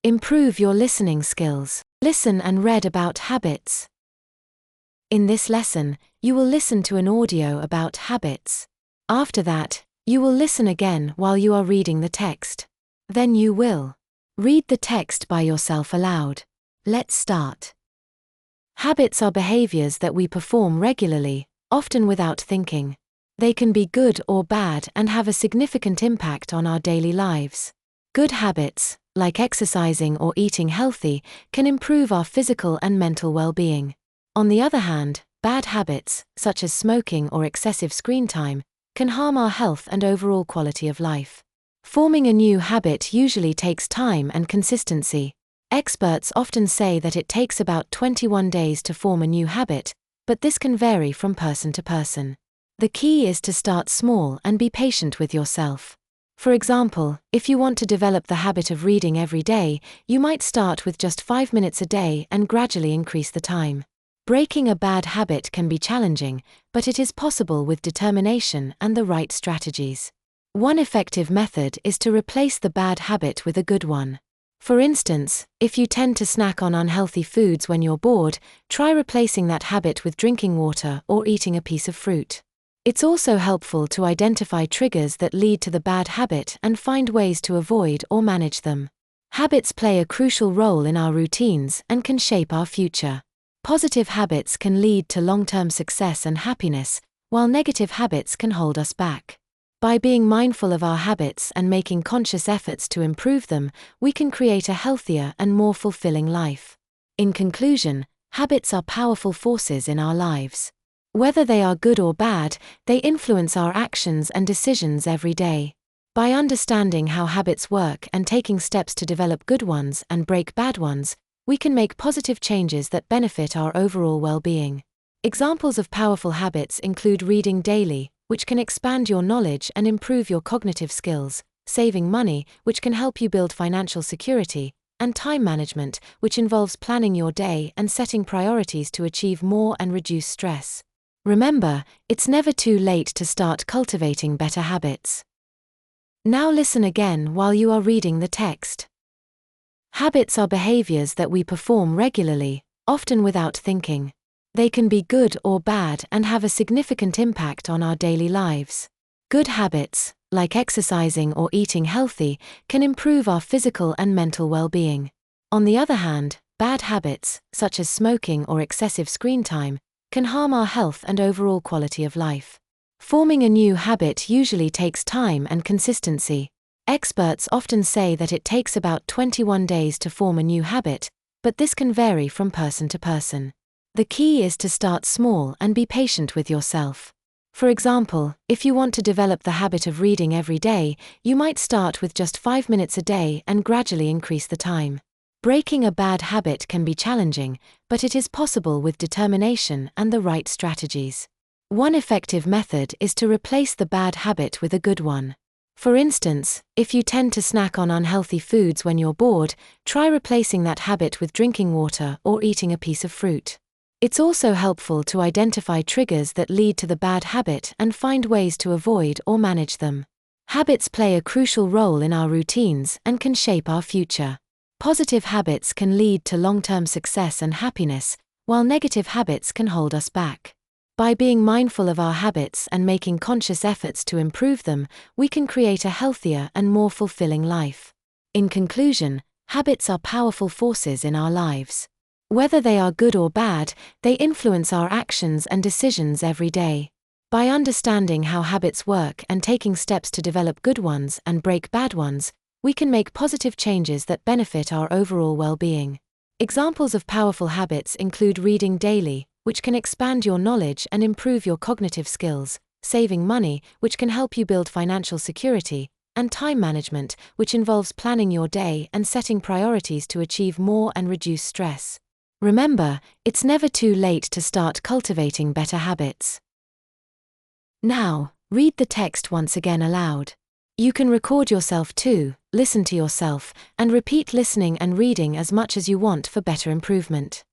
Improve your listening skills. Listen and read about habits. In this lesson, you will listen to an audio about habits. After that, you will listen again while you are reading the text. Then you will read the text by yourself aloud. Let's start. Habits are behaviors that we perform regularly, often without thinking. They can be good or bad and have a significant impact on our daily lives. Good habits, like exercising or eating healthy, can improve our physical and mental well-being. On the other hand, bad habits, such as smoking or excessive screen time, can harm our health and overall quality of life. Forming a new habit usually takes time and consistency. Experts often say that it takes about 21 days to form a new habit, but this can vary from person to person. The key is to start small and be patient with yourself. For example, if you want to develop the habit of reading every day, you might start with just 5 minutes a day and gradually increase the time. Breaking a bad habit can be challenging, but it is possible with determination and the right strategies. One effective method is to replace the bad habit with a good one. For instance, if you tend to snack on unhealthy foods when you're bored, try replacing that habit with drinking water or eating a piece of fruit. It's also helpful to identify triggers that lead to the bad habit and find ways to avoid or manage them. Habits play a crucial role in our routines and can shape our future. Positive habits can lead to long-term success and happiness, while negative habits can hold us back. By being mindful of our habits and making conscious efforts to improve them, we can create a healthier and more fulfilling life. In conclusion, habits are powerful forces in our lives. Whether they are good or bad, they influence our actions and decisions every day. By understanding how habits work and taking steps to develop good ones and break bad ones, we can make positive changes that benefit our overall well-being. Examples of powerful habits include reading daily, which can expand your knowledge and improve your cognitive skills, saving money, which can help you build financial security, and time management, which involves planning your day and setting priorities to achieve more and reduce stress. Remember, it's never too late to start cultivating better habits. Now listen again while you are reading the text. Habits are behaviors that we perform regularly, often without thinking. They can be good or bad and have a significant impact on our daily lives. Good habits, like exercising or eating healthy, can improve our physical and mental well-being. On the other hand, bad habits, such as smoking or excessive screen time, can harm our health and overall quality of life. Forming a new habit usually takes time and consistency. Experts often say that it takes about 21 days to form a new habit, but this can vary from person to person. The key is to start small and be patient with yourself. For example, if you want to develop the habit of reading every day, you might start with just 5 minutes a day and gradually increase the time. Breaking a bad habit can be challenging, but it is possible with determination and the right strategies. One effective method is to replace the bad habit with a good one. For instance, if you tend to snack on unhealthy foods when you're bored, try replacing that habit with drinking water or eating a piece of fruit. It's also helpful to identify triggers that lead to the bad habit and find ways to avoid or manage them. Habits play a crucial role in our routines and can shape our future. Positive habits can lead to long-term success and happiness, while negative habits can hold us back. By being mindful of our habits and making conscious efforts to improve them, we can create a healthier and more fulfilling life. In conclusion, habits are powerful forces in our lives. Whether they are good or bad, they influence our actions and decisions every day. By understanding how habits work and taking steps to develop good ones and break bad ones, we can make positive changes that benefit our overall well-being. Examples of powerful habits include reading daily, which can expand your knowledge and improve your cognitive skills, saving money, which can help you build financial security, and time management, which involves planning your day and setting priorities to achieve more and reduce stress. Remember, it's never too late to start cultivating better habits. Now, read the text once again aloud. You can record yourself too, listen to yourself, and repeat listening and reading as much as you want for better improvement.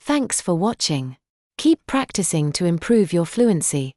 Thanks for watching. Keep practicing to improve your fluency.